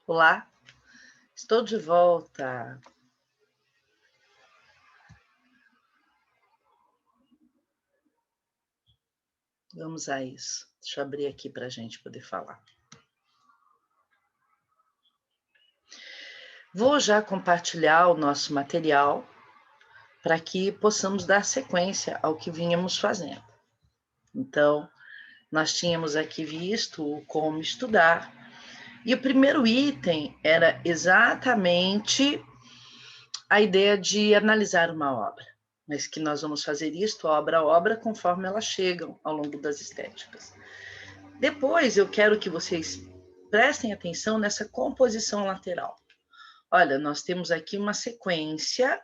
Olá, estou de volta. Vamos a isso. Deixa eu abrir aqui para a gente poder falar. Vou já compartilhar o nosso material para que possamos dar sequência ao que vínhamos fazendo. Então, nós tínhamos aqui visto o como estudar, e o primeiro item era exatamente a ideia de analisar uma obra, mas que nós vamos fazer isto obra a obra conforme elas chegam ao longo das estéticas. Depois eu quero que vocês prestem atenção nessa composição lateral. Olha, nós temos aqui uma sequência.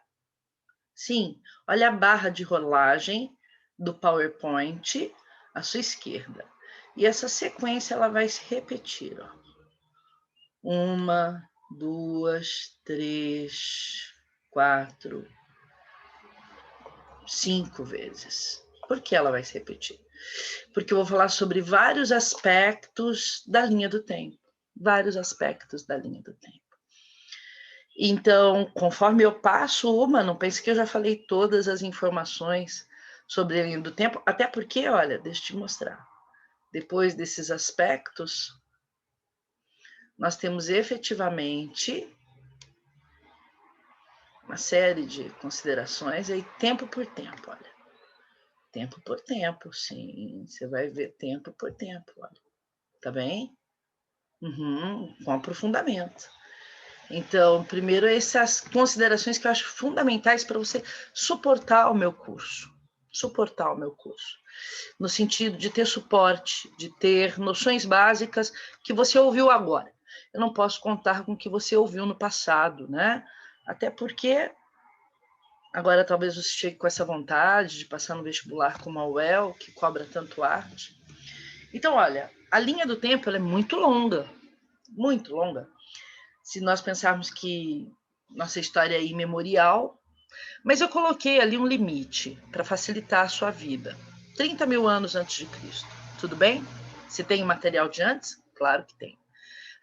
Sim, olha a barra de rolagem do PowerPoint à sua esquerda. E essa sequência ela vai se repetir. Ó. 1, 2, 3, 4, 5 vezes. Por que ela vai se repetir? Porque eu vou falar sobre vários aspectos da linha do tempo. Vários aspectos da linha do tempo. Então, conforme eu passo uma, não pense que eu já falei todas as informações sobre a linha do tempo, até porque, olha, deixa eu te mostrar. Depois desses aspectos, nós temos efetivamente uma série de considerações aí, tempo por tempo, olha. Tempo por tempo, sim. Você vai ver tempo por tempo, olha. Tá bem? Com aprofundamento. Então, primeiro, essas considerações que eu acho fundamentais para você suportar o meu curso. Suportar o meu curso. No sentido de ter suporte, de ter noções básicas que você ouviu agora. Eu não posso contar com o que você ouviu no passado, né? Até porque agora talvez você chegue com essa vontade de passar no vestibular como a UEL, que cobra tanto arte. Então, olha, a linha do tempo ela é muito longa. Muito longa. Se nós pensarmos que nossa história é imemorial, mas eu coloquei ali um limite para facilitar a sua vida. 30 mil anos antes de Cristo. Tudo bem? Se tem material de antes? Claro que tem.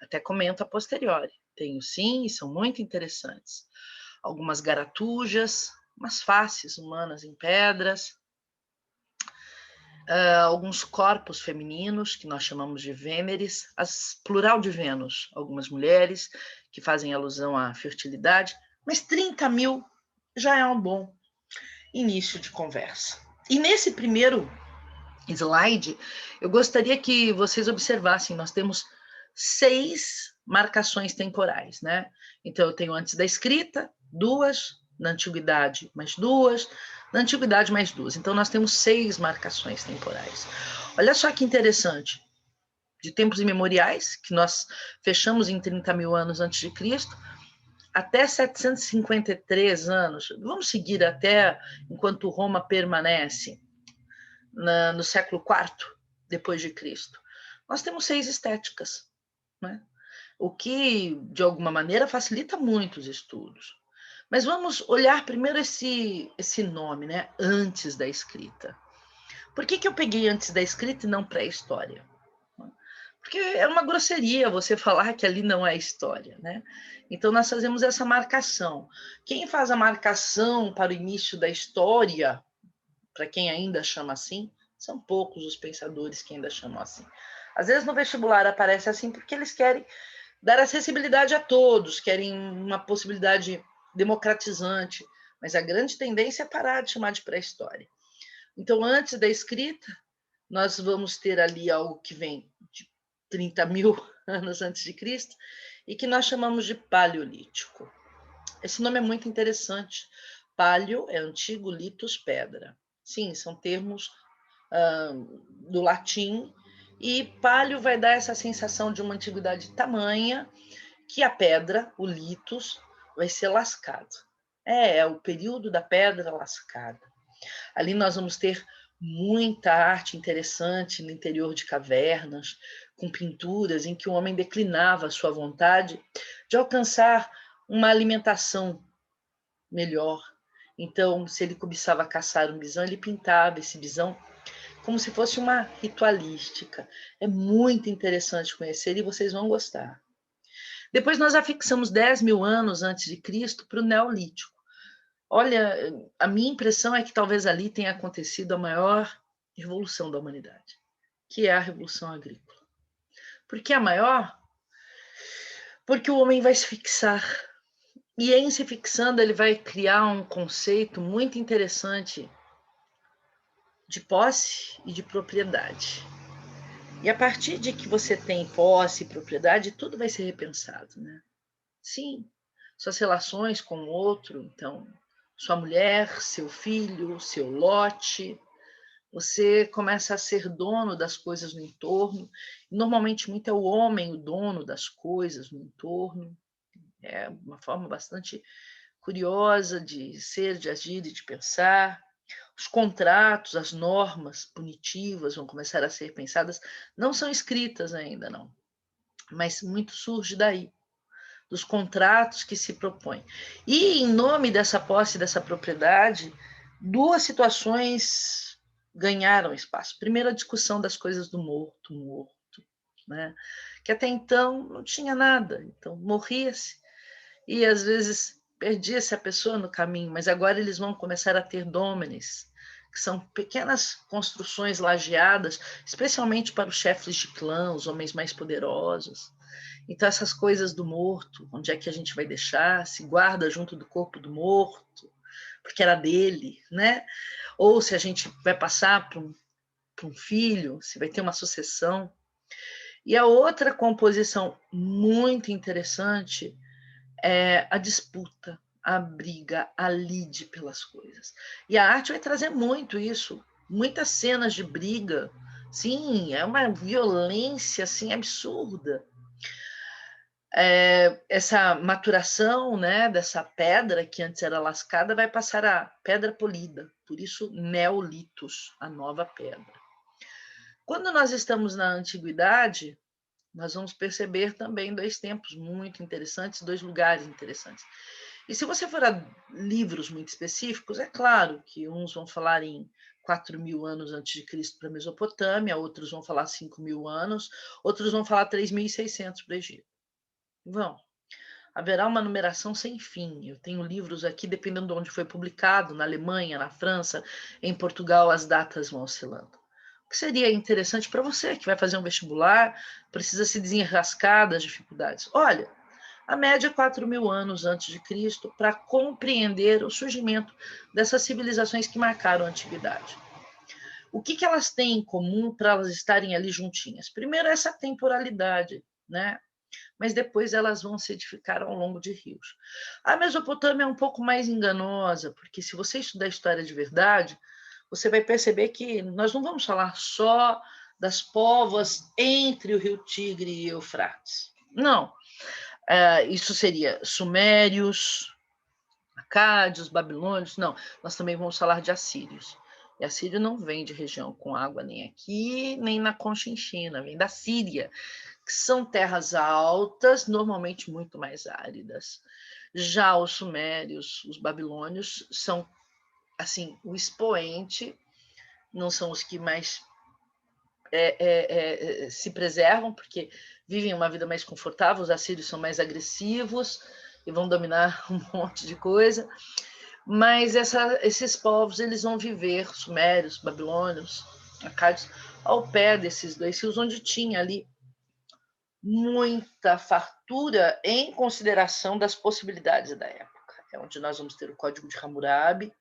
Até comento a posteriori. Tenho sim, e são muito interessantes. Algumas garatujas, umas faces humanas em pedras, alguns corpos femininos, que nós chamamos de Vêneres, as plural de Vênus, algumas mulheres que fazem alusão à fertilidade, mas 30 mil já é um bom início de conversa. E nesse primeiro slide, eu gostaria que vocês observassem, nós temos 6 marcações temporais, né? Então, eu tenho antes da escrita, 2, na antiguidade, mais 2, na antiguidade, mais 2. Então, nós temos 6 marcações temporais. Olha só que interessante. De tempos imemoriais, que nós fechamos em 30 mil anos antes de Cristo, até 753 anos, vamos seguir até enquanto Roma permanece, no século IV depois de Cristo. Nós temos 6 estéticas, né? O que, de alguma maneira, facilita muito os estudos. Mas vamos olhar primeiro esse nome, né? Antes da escrita. Por que eu peguei antes da escrita e não pré-história? Porque é uma grosseria você falar que ali não é história, né? Então, nós fazemos essa marcação. Quem faz a marcação para o início da história, para quem ainda chama assim, são poucos os pensadores que ainda chamam assim. Às vezes no vestibular aparece assim porque eles querem dar acessibilidade a todos, querem uma possibilidade democratizante, mas a grande tendência é parar de chamar de pré-história. Então, antes da escrita, nós vamos ter ali algo que vem de 30 mil anos antes de Cristo e que nós chamamos de paleolítico. Esse nome é muito interessante. Paleo é antigo, litos, pedra. Sim, são termos do latim, e paleo vai dar essa sensação de uma antiguidade tamanha que a pedra, o litos, vai ser lascado. É o período da pedra lascada. Ali nós vamos ter muita arte interessante no interior de cavernas, com pinturas em que o homem declinava a sua vontade de alcançar uma alimentação melhor. Então, se ele cobiçava caçar um bisão, ele pintava esse bisão como se fosse uma ritualística. É muito interessante conhecer e vocês vão gostar. Depois nós afixamos 10 mil anos antes de Cristo para o Neolítico. Olha, a minha impressão é que talvez ali tenha acontecido a maior revolução da humanidade, que é a Revolução Agrícola. Por que a maior? Porque o homem vai se fixar. E em se fixando, ele vai criar um conceito muito interessante de posse e de propriedade. E a partir de que você tem posse e propriedade, tudo vai ser repensado, né? Sim, suas relações com o outro, então, sua mulher, seu filho, seu lote, você começa a ser dono das coisas no entorno. Normalmente, muito é o homem o dono das coisas no entorno. É uma forma bastante curiosa de ser, de agir e de pensar. Os contratos, as normas punitivas vão começar a ser pensadas, não são escritas ainda, não, mas muito surge daí, dos contratos que se propõem. E, em nome dessa posse, dessa propriedade, duas situações ganharam espaço. Primeiro, a discussão das coisas do morto, né? Que até então não tinha nada, então morria-se, e às vezes perdia-se a pessoa no caminho, mas agora eles vão começar a ter dômenes, que são pequenas construções lajeadas, especialmente para os chefes de clã, os homens mais poderosos. Então, essas coisas do morto, onde é que a gente vai deixar? Se guarda junto do corpo do morto, porque era dele, né? Ou se a gente vai passar para um filho, se vai ter uma sucessão. E a outra composição muito interessante é a disputa, a briga, a lide pelas coisas. E a arte vai trazer muito isso, muitas cenas de briga. Sim, é uma violência assim absurda. Essa maturação, né, dessa pedra que antes era lascada vai passar a pedra polida, por isso neolitos, a nova pedra. Quando nós estamos na antiguidade, nós vamos perceber também dois tempos muito interessantes, dois lugares interessantes. E se você for a livros muito específicos, é claro que uns vão falar em 4.000 anos antes de Cristo para a Mesopotâmia, outros vão falar 5.000 anos, outros vão falar 3.600 para o Egito. Vão. Haverá uma numeração sem fim. Eu tenho livros aqui, dependendo de onde foi publicado, na Alemanha, na França, em Portugal, as datas vão oscilando. O que seria interessante para você que vai fazer um vestibular, precisa se desenrascar das dificuldades? Olha, a média é 4.000 anos antes de Cristo para compreender o surgimento dessas civilizações que marcaram a antiguidade. O que elas têm em comum para elas estarem ali juntinhas? Primeiro, essa temporalidade, né? Mas depois elas vão se edificar ao longo de rios. A Mesopotâmia é um pouco mais enganosa, porque se você estudar a história de verdade, você vai perceber que nós não vamos falar só das povas entre o rio Tigre e Eufrates. Não. Isso seria sumérios, acádios, babilônios. Não, nós também vamos falar de assírios. E assírio não vem de região com água nem aqui, nem na Conchinchina, vem da Síria, que são terras altas, normalmente muito mais áridas. Já os sumérios, os babilônios, são assim o expoente, não são os que mais se preservam, porque vivem uma vida mais confortável, os assírios são mais agressivos e vão dominar um monte de coisa, mas esses povos eles vão viver, sumérios, babilônios, acádios, ao pé desses dois rios, onde tinha ali muita fartura em consideração das possibilidades da época. É onde nós vamos ter o Código de Hammurabi.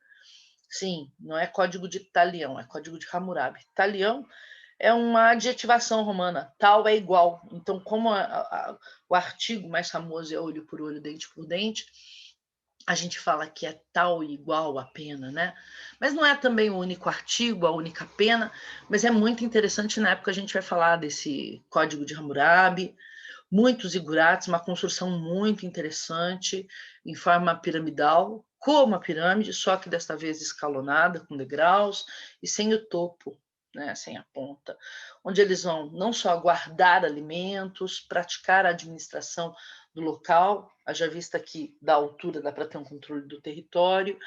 Sim, não é Código de Talião, é Código de Hammurabi. Talião é uma adjetivação romana, tal é igual. Então, como o artigo mais famoso é olho por olho, dente por dente, a gente fala que é tal e igual a pena, né? Mas não é também o único artigo, a única pena, mas é muito interessante. Na época a gente vai falar desse Código de Hammurabi, muitos zigurates, uma construção muito interessante, em forma piramidal, como a pirâmide, só que desta vez escalonada, com degraus e sem o topo, né, sem a ponta, onde eles vão não só guardar alimentos, praticar a administração do local, haja vista que da altura dá para ter um controle do território,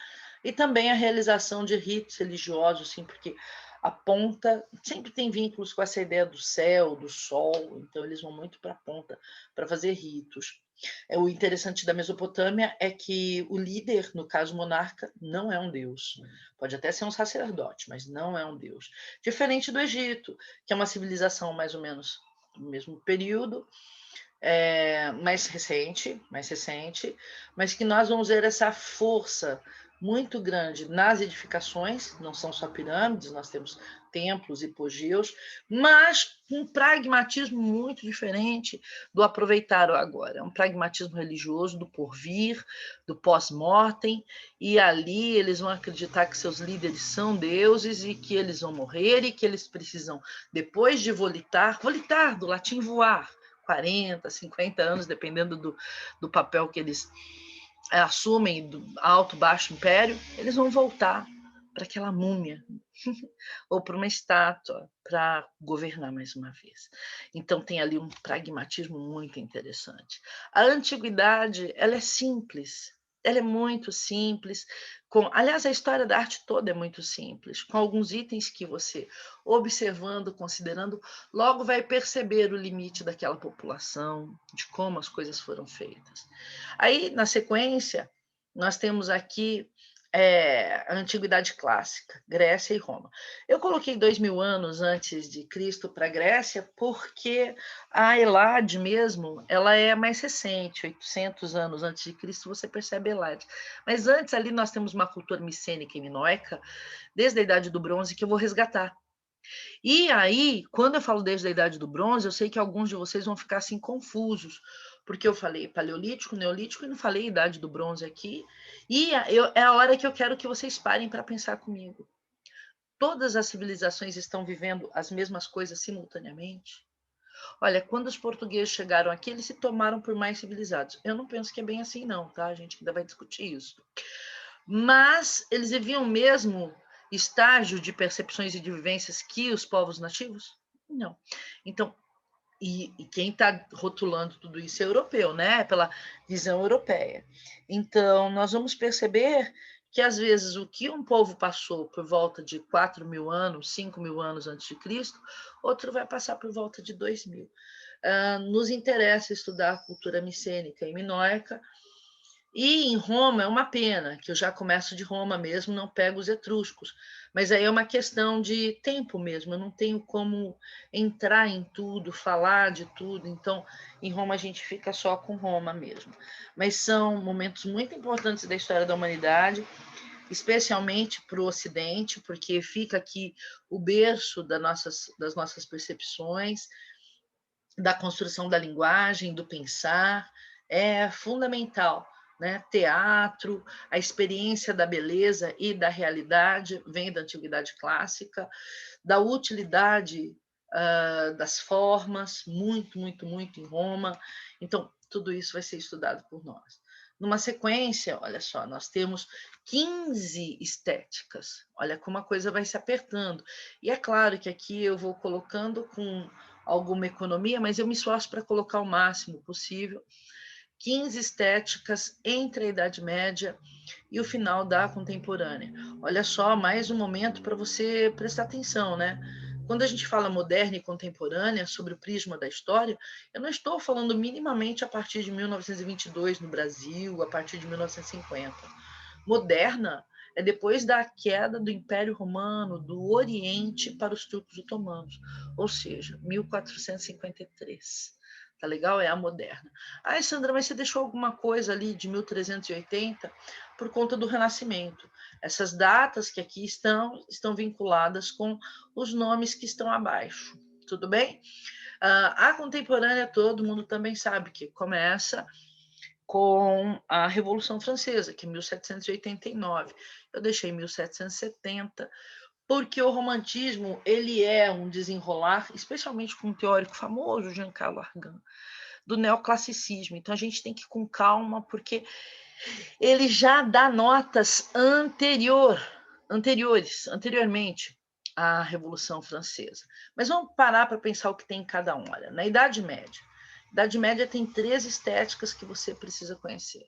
e também a realização de ritos religiosos, sim, porque a ponta sempre tem vínculos com essa ideia do céu, do sol, então eles vão muito para a ponta para fazer ritos. O interessante da Mesopotâmia é que o líder, no caso o monarca, não é um deus. Pode até ser um sacerdote, mas não é um deus. Diferente do Egito, que é uma civilização mais ou menos do mesmo período, mais recente, mas que nós vamos ver essa força muito grande nas edificações, não são só pirâmides, nós temos templos, hipogeus, mas um pragmatismo muito diferente do aproveitar o agora. É um pragmatismo religioso do porvir, do pós-mortem, e ali eles vão acreditar que seus líderes são deuses e que eles vão morrer e que eles precisam, depois de volitar do latim voar, 40, 50 anos, dependendo do papel que eles assumem, do alto, baixo império, eles vão voltar para aquela múmia ou para uma estátua para governar mais uma vez. Então tem ali um pragmatismo muito interessante. A antiguidade, ela é simples, ela é muito simples. Aliás, a história da arte toda é muito simples, com alguns itens que você, observando, considerando, logo vai perceber o limite daquela população, de como as coisas foram feitas. Aí, na sequência, nós temos aqui a Antiguidade Clássica, Grécia e Roma. Eu coloquei 2000 anos antes de Cristo para a Grécia porque a Elade mesmo, ela é mais recente, 800 anos antes de Cristo, você percebe a Elade. Mas antes ali nós temos uma cultura micênica e minoica, desde a Idade do Bronze, que eu vou resgatar. E aí, quando eu falo desde a Idade do Bronze, eu sei que alguns de vocês vão ficar assim confusos, porque eu falei Paleolítico, Neolítico e não falei Idade do Bronze aqui. E é a hora que eu quero que vocês parem para pensar comigo. Todas as civilizações estão vivendo as mesmas coisas simultaneamente? Olha, quando os portugueses chegaram aqui, eles se tomaram por mais civilizados. Eu não penso que é bem assim, não, tá? A gente ainda vai discutir isso. Mas eles viviam o mesmo estágio de percepções e de vivências que os povos nativos? Não. Então, e quem está rotulando tudo isso é europeu, né? Pela visão europeia. Então, nós vamos perceber que, às vezes, o que um povo passou por volta de 4.000 anos, 5.000 anos antes de Cristo, outro vai passar por volta de 2.000. Nos interessa estudar a cultura micênica e minoica, e em Roma é uma pena, que eu já começo de Roma mesmo, não pego os etruscos. Mas aí é uma questão de tempo mesmo, eu não tenho como entrar em tudo, falar de tudo. Então, em Roma a gente fica só com Roma mesmo. Mas são momentos muito importantes da história da humanidade, especialmente para o Ocidente, porque fica aqui o berço das nossas percepções, da construção da linguagem, do pensar, é fundamental. Né? Teatro, a experiência da beleza e da realidade vem da antiguidade clássica, da utilidade das formas, muito, muito, muito em Roma. Então, tudo isso vai ser estudado por nós. Numa sequência, olha só, nós temos 15 estéticas. Olha como a coisa vai se apertando. E é claro que aqui eu vou colocando com alguma economia, mas eu me esforço para colocar o máximo possível. 15 estéticas entre a Idade Média e o final da contemporânea. Olha só, mais um momento para você prestar atenção, né? Quando a gente fala moderna e contemporânea, sobre o prisma da história, eu não estou falando minimamente a partir de 1922 no Brasil, a partir de 1950. Moderna é depois da queda do Império Romano, do Oriente para os turcos otomanos, ou seja, 1453. Tá legal? É a moderna. Ah, Sandra, mas você deixou alguma coisa ali de 1380 por conta do Renascimento. Essas datas que aqui estão vinculadas com os nomes que estão abaixo. Tudo bem? A contemporânea, todo mundo também sabe que começa com a Revolução Francesa, que é 1789. Eu deixei 1770, porque o romantismo ele é um desenrolar, especialmente com um teórico famoso, Jean-Carlo Argan, do neoclassicismo. Então a gente tem que ir com calma, porque ele já dá notas anteriormente à Revolução Francesa. Mas vamos parar para pensar o que tem em cada um. Olha, na Idade Média. A Idade Média tem 3 estéticas que você precisa conhecer.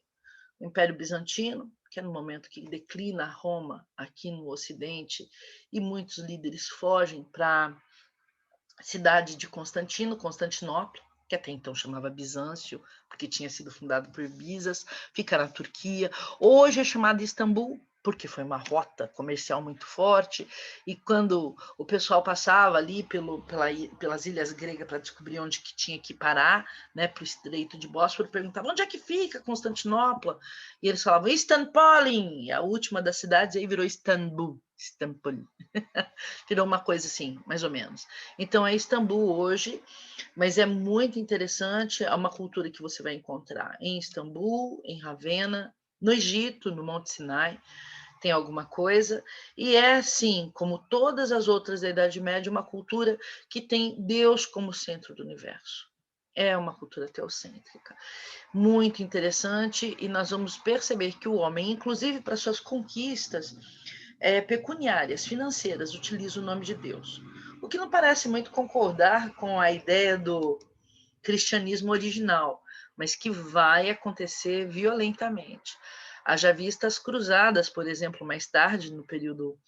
O Império Bizantino, que é no momento que declina Roma aqui no Ocidente, e muitos líderes fogem para a cidade de Constantinopla. que até então chamava Bizâncio, porque tinha sido fundado por Bizas, fica na Turquia. Hoje é chamada Istambul, porque foi uma rota comercial muito forte, e quando o pessoal passava ali pelas ilhas gregas para descobrir onde que tinha que parar, né, para o Estreito de Bósforo, perguntava onde é que fica Constantinopla, e eles falavam Istanpolin, a última das cidades, e aí virou Istambul, Istanbul. Virou uma coisa assim, mais ou menos. Então é Istambul hoje, mas é muito interessante, é uma cultura que você vai encontrar em Istambul, em Ravenna, no Egito, no Monte Sinai, tem alguma coisa, e é assim, como todas as outras da Idade Média, uma cultura que tem Deus como centro do universo. É uma cultura teocêntrica, muito interessante, e nós vamos perceber que o homem, inclusive para suas conquistas pecuniárias, financeiras, utiliza o nome de Deus. O que não parece muito concordar com a ideia do cristianismo original, mas que vai acontecer violentamente. Haja vista as cruzadas, por exemplo, mais tarde, no período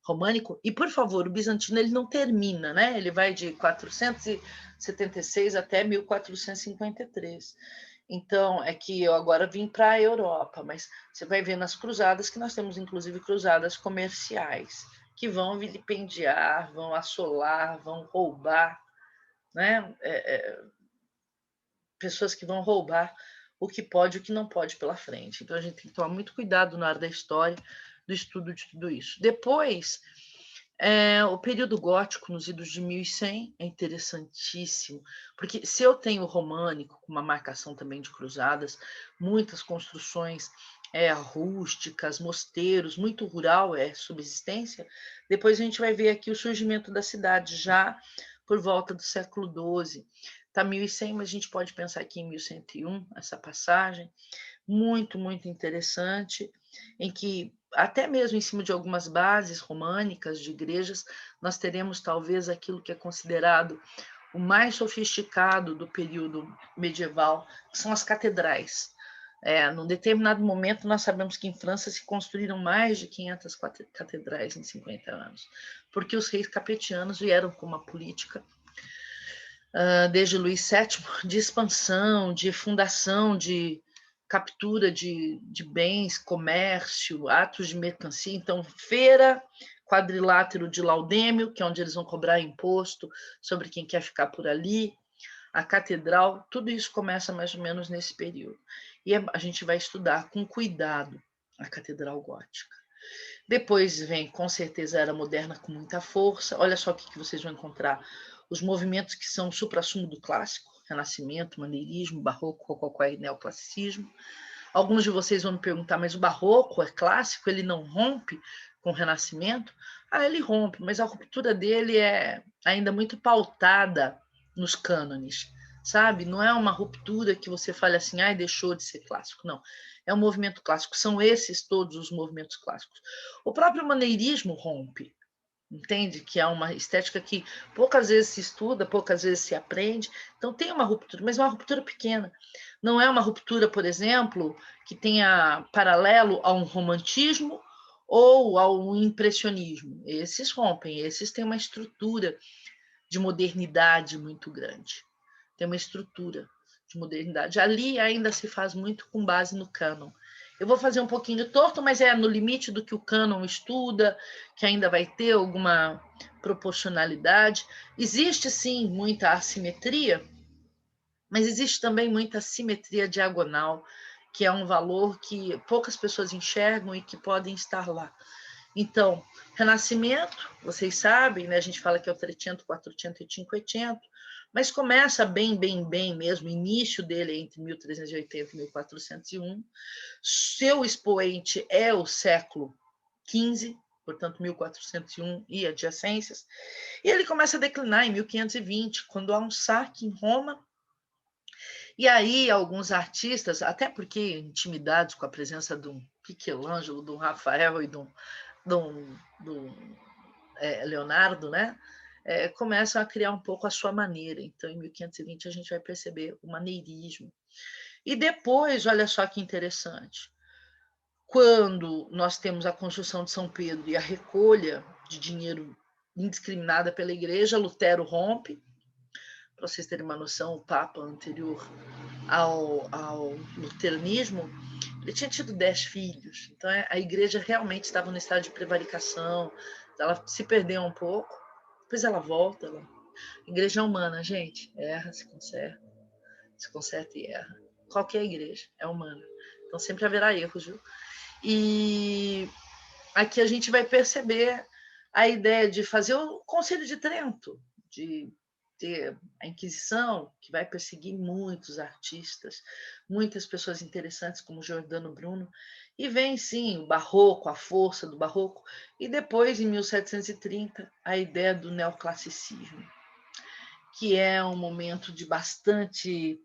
românico, e por favor, o bizantino ele não termina, né? Ele vai de 476 até 1453. Então, é que eu agora vim para a Europa, mas você vai ver nas cruzadas que nós temos, inclusive, cruzadas comerciais, que vão vilipendiar, vão assolar, vão roubar, né? Pessoas que vão roubar o que pode e o que não pode pela frente. Então, a gente tem que tomar muito cuidado na hora da história, do estudo de tudo isso. Depois, o período gótico nos idos de 1100 é interessantíssimo, porque se eu tenho o românico, com uma marcação também de cruzadas, muitas construções rústicas, mosteiros, muito rural, subsistência, depois a gente vai ver aqui o surgimento da cidade já por volta do século XII. Está 1100, mas a gente pode pensar aqui em 1101, essa passagem, muito, muito interessante, em que até mesmo em cima de algumas bases românicas de igrejas, nós teremos talvez aquilo que é considerado o mais sofisticado do período medieval, que são as catedrais. Num determinado momento, nós sabemos que em França se construíram mais de 500 catedrais em 50 anos, porque os reis capetianos vieram com uma política desde Luís VII de expansão, de fundação, de captura de bens, comércio, atos de mercancia. Então, feira, quadrilátero de Laudêmio, que é onde eles vão cobrar imposto sobre quem quer ficar por ali, a catedral, tudo isso começa mais ou menos nesse período. E a gente vai estudar com cuidado a catedral gótica. Depois vem, com certeza, a Era Moderna com muita força. Olha só o que vocês vão encontrar. Os movimentos que são o suprassumo do clássico, Renascimento, Maneirismo, Barroco, Rococó e Neoclassicismo. Alguns de vocês vão me perguntar, mas o Barroco é clássico? Ele não rompe com o Renascimento? Ele rompe, mas a ruptura dele é ainda muito pautada nos cânones, sabe? Não é uma ruptura que você fale assim, deixou de ser clássico. Não, é um movimento clássico. São esses todos os movimentos clássicos. O próprio maneirismo rompe, entende? Que é uma estética que poucas vezes se estuda, poucas vezes se aprende. Então tem uma ruptura, mas uma ruptura pequena. Não é uma ruptura, por exemplo, que tenha paralelo a um romantismo ou ao impressionismo. Esses rompem, esses têm uma estrutura de modernidade muito grande. Tem uma estrutura de modernidade. Ali ainda se faz muito com base no cânon. Eu vou fazer um pouquinho torto, mas é no limite do que o cânon estuda, que ainda vai ter alguma proporcionalidade. Existe, sim, muita assimetria, mas existe também muita simetria diagonal, que é um valor que poucas pessoas enxergam e que podem estar lá. Então, Renascimento, vocês sabem, né? A gente fala que é o 300, 400 e 500, mas começa bem mesmo, o início dele é entre 1380 e 1401. Seu expoente é o século XV, portanto, 1401 e adjacências, e ele começa a declinar em 1520, quando há um saque em Roma, e aí alguns artistas, até porque intimidados com a presença de um Michelangelo, de um Rafael e de um Leonardo, né? Começam a criar um pouco a sua maneira. Então, em 1520, a gente vai perceber o maneirismo. E depois, olha só que interessante, quando nós temos a construção de São Pedro e a recolha de dinheiro indiscriminada pela igreja, Lutero rompe, para vocês terem uma noção, o Papa anterior ao luteranismo, ele tinha tido 10 filhos. Então, a igreja realmente estava no estado de prevaricação, ela se perdeu um pouco, depois ela volta. A igreja é humana, gente. Erra, se conserta e erra. Qualquer igreja é humana. Então, sempre haverá erros, viu? E aqui a gente vai perceber a ideia de fazer o Concílio de Trento, de ter a Inquisição, que vai perseguir muitos artistas, muitas pessoas interessantes, como Giordano Bruno, e vem, sim, o Barroco, a força do Barroco, e depois, em 1730, a ideia do neoclassicismo, que é um momento de bastante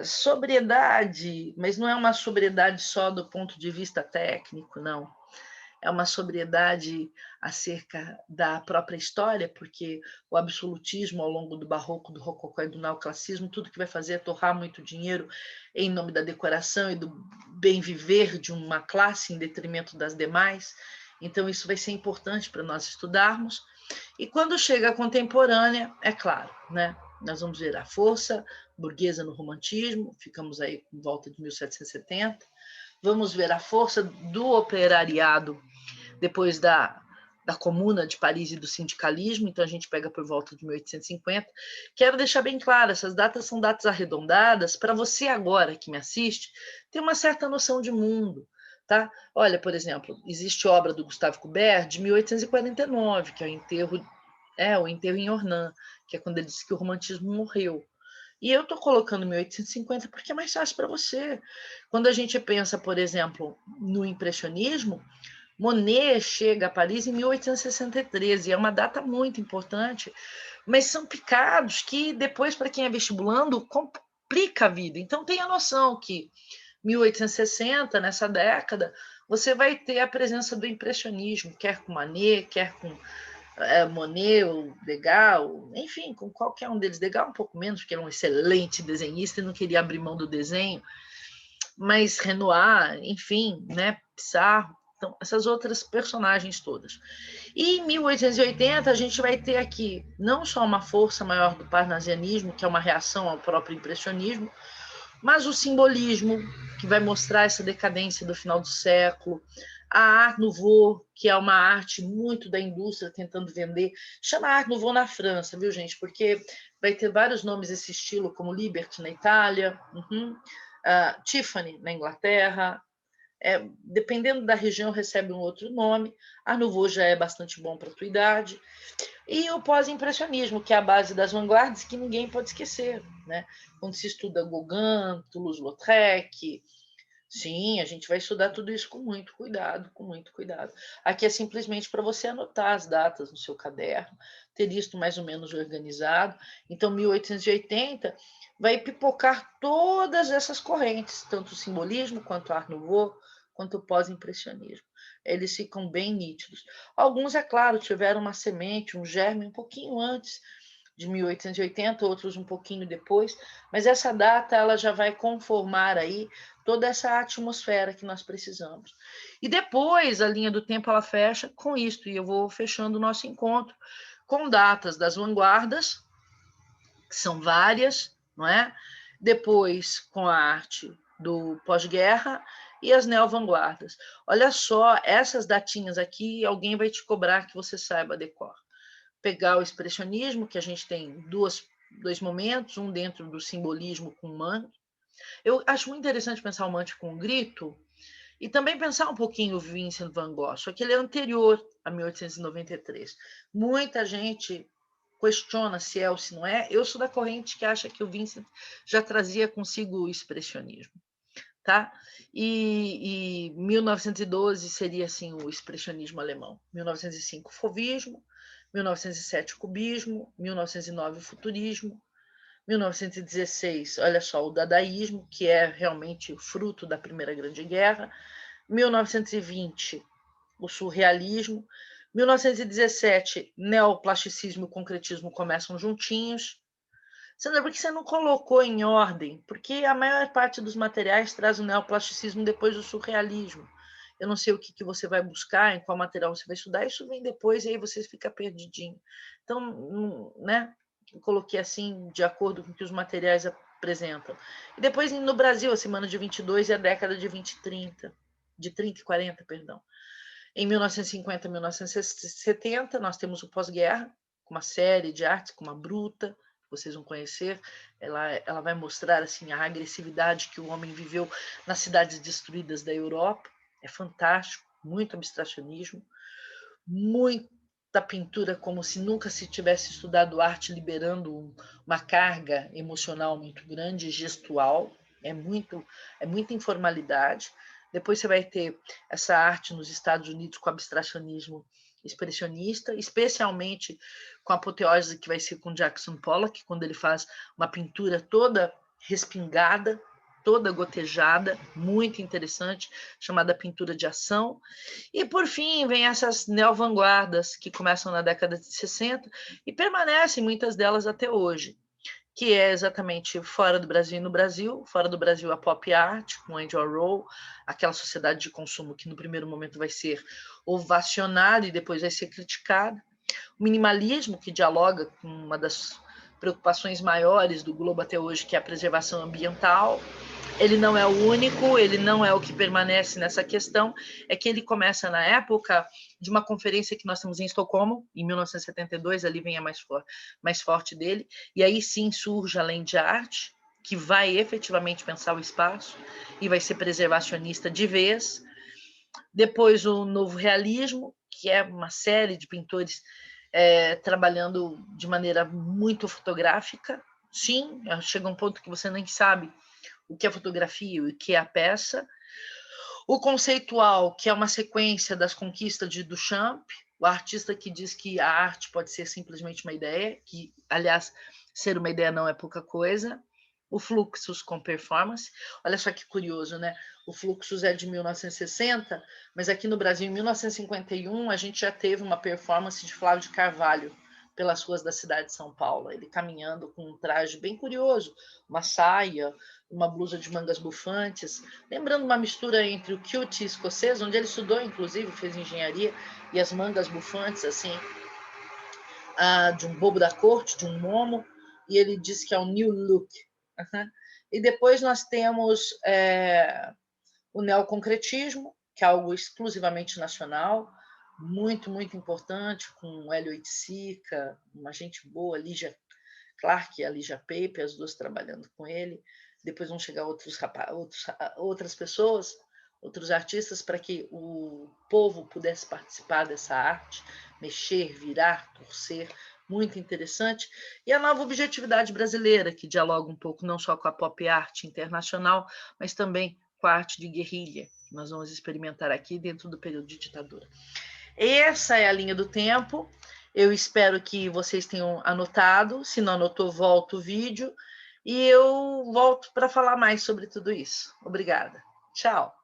sobriedade, mas não é uma sobriedade só do ponto de vista técnico, não. É uma sobriedade acerca da própria história, porque o absolutismo ao longo do Barroco, do Rococó e do neoclassicismo, tudo que vai fazer é torrar muito dinheiro em nome da decoração e do bem viver de uma classe em detrimento das demais. Então, isso vai ser importante para nós estudarmos. E quando chega a contemporânea, é claro, né? Nós vamos ver a força burguesa no romantismo, ficamos aí por volta de 1770. Vamos ver a força do operariado depois da Comuna de Paris e do sindicalismo, então a gente pega por volta de 1850. Quero deixar bem claro, essas datas são datas arredondadas, para você agora que me assiste, ter uma certa noção de mundo. Tá? Olha, por exemplo, existe obra do Gustave Courbet de 1849, que é o enterro em Ornans, que é quando ele disse que o romantismo morreu. E eu estou colocando 1850 porque é mais fácil para você. Quando a gente pensa, por exemplo, no impressionismo, Monet chega a Paris em 1863, e é uma data muito importante, mas são picados que depois, para quem é vestibulando, complica a vida. Então, tenha noção que 1860, nessa década, você vai ter a presença do impressionismo, quer com Manet, quer com Monet, ou Degas, enfim, com qualquer um deles. Degas um pouco menos, porque ele é um excelente desenhista e não queria abrir mão do desenho, mas Renoir, enfim, né, Pissarro, então, essas outras personagens todas. E em 1880, a gente vai ter aqui não só uma força maior do parnasianismo, que é uma reação ao próprio impressionismo, mas o simbolismo, que vai mostrar essa decadência do final do século, a Art Nouveau, que é uma arte muito da indústria tentando vender, chama Art Nouveau na França, viu, gente? Porque vai ter vários nomes esse estilo, como Liberty na Itália, Tiffany na Inglaterra, dependendo da região recebe um outro nome. Art Nouveau já é bastante bom para a tua idade. E o pós-impressionismo, que é a base das vanguardas, que ninguém pode esquecer, né? Quando se estuda Gauguin, Toulouse-Lautrec, sim, a gente vai estudar tudo isso com muito cuidado, com muito cuidado. Aqui é simplesmente para você anotar as datas no seu caderno, ter isso mais ou menos organizado. Então, 1880 vai pipocar todas essas correntes, tanto o simbolismo, quanto o Art Nouveau, quanto o pós-impressionismo. Eles ficam bem nítidos. Alguns, é claro, tiveram uma semente, um germe um pouquinho antes de 1880, outros um pouquinho depois, mas essa data ela já vai conformar aí toda essa atmosfera que nós precisamos. E depois a linha do tempo ela fecha com isto, e eu vou fechando o nosso encontro com datas das vanguardas, que são várias, não é? Depois com a arte do pós-guerra e as neo-vanguardas. Olha só, essas datinhas aqui, alguém vai te cobrar que você saiba decor. Pegar o expressionismo, que a gente tem dois momentos, um dentro do simbolismo com o Mann. Eu acho muito interessante pensar o Mann com o grito, e também pensar um pouquinho o Vincent van Gogh, só que ele é anterior a 1893. Muita gente questiona se é ou se não é. Eu sou da corrente que acha que o Vincent já trazia consigo o expressionismo. Tá? E 1912 seria assim o expressionismo alemão. 1905 o fauvismo, 1907 o cubismo, 1909 o futurismo, 1916, olha só, o dadaísmo, que é realmente fruto da Primeira Grande Guerra, 1920 o surrealismo, 1917 neoplasticismo e concretismo começam juntinhos. Sandra, por que você não colocou em ordem? Porque a maior parte dos materiais traz o neoplasticismo depois do surrealismo. Eu não sei o que você vai buscar, em qual material você vai estudar, isso vem depois e aí você fica perdidinho. Então, né? Eu coloquei assim, de acordo com o que os materiais apresentam. E depois, no Brasil, a semana de 22 e a década de 20 e 30, de 30 e 40, perdão. Em 1950 e 1970, nós temos o pós-guerra, com uma série de artes, como a Bruta, que vocês vão conhecer. Ela vai mostrar assim, a agressividade que o homem viveu nas cidades destruídas da Europa. É fantástico, muito abstracionismo, muita pintura como se nunca se tivesse estudado arte, liberando uma carga emocional muito grande, gestual. É muita informalidade. Depois você vai ter essa arte nos Estados Unidos com abstracionismo expressionista, especialmente com a apoteose que vai ser com Jackson Pollock, quando ele faz uma pintura toda respingada, toda gotejada, muito interessante, chamada pintura de ação. E, por fim, vem essas neo-vanguardas que começam na década de 60 e permanecem, muitas delas, até hoje, que é exatamente fora do Brasil e no Brasil. Fora do Brasil, a pop art, com Andy Warhol, aquela sociedade de consumo que no primeiro momento vai ser ovacionada e depois vai ser criticada. O minimalismo, que dialoga com uma das preocupações maiores do globo até hoje, que é a preservação ambiental. Ele não é o único, ele não é o que permanece nessa questão, é que ele começa na época de uma conferência que nós temos em Estocolmo, em 1972, ali vem a mais forte dele, e aí sim surge a Land Art, que vai efetivamente pensar o espaço e vai ser preservacionista de vez. Depois o Novo Realismo, que é uma série de pintores trabalhando de maneira muito fotográfica. Sim, chega um ponto que você nem sabe o que é fotografia e o que é a peça. O conceitual, que é uma sequência das conquistas de Duchamp, o artista que diz que a arte pode ser simplesmente uma ideia, que, aliás, ser uma ideia não é pouca coisa. O Fluxus com performance. Olha só que curioso, né? O Fluxus é de 1960, mas aqui no Brasil, em 1951, a gente já teve uma performance de Flávio de Carvalho pelas ruas da cidade de São Paulo. Ele caminhando com um traje bem curioso, uma saia, uma blusa de mangas bufantes, lembrando uma mistura entre o kilt escocês, onde ele estudou, inclusive, fez engenharia, e as mangas bufantes, assim, de um bobo da corte, de um momo, e ele diz que é o new look. E depois nós temos o neoconcretismo, que é algo exclusivamente nacional, muito, muito importante, com Hélio Oiticica, uma gente boa, Lígia Clark e a Lígia Pepe, as duas trabalhando com ele. Depois vão chegar outras pessoas, outros artistas, para que o povo pudesse participar dessa arte, mexer, virar, torcer, muito interessante. E a nova objetividade brasileira, que dialoga um pouco não só com a pop art internacional, mas também com a arte de guerrilha, que nós vamos experimentar aqui dentro do período de ditadura. Essa é a linha do tempo. Eu espero que vocês tenham anotado. Se não anotou, volta o vídeo. E eu volto para falar mais sobre tudo isso. Obrigada. Tchau.